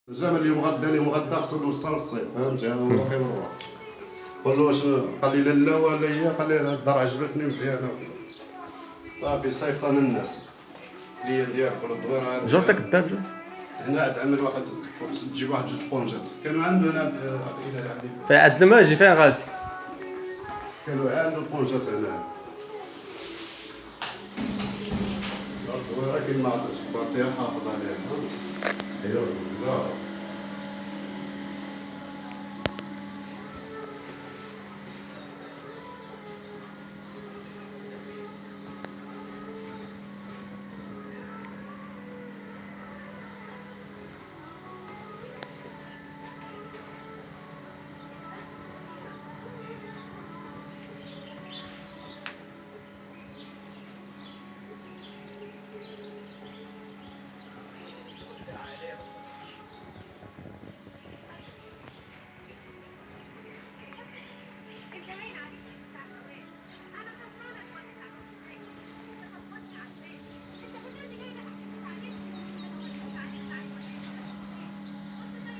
الزمن اليوم غدا اليوم غدا خصو نوصل الصيف، فهمتي؟ انا نروح ونروح. قول له واش قال لي لا ولا هي، قال لي الدار عجبتني مزيانه. صافي صيفطنا الناس اللي ديال الدويره. جرتك الدار هنا عند عمل واحد تجيب واحد جوج طونجات كانوا عنده هنا الى عندي في عند الماجي فين غادي؟ كانوا عنده طونجات هنا. الدويره كاين ما عرفتش بارتيها حافظ عليها. ايوا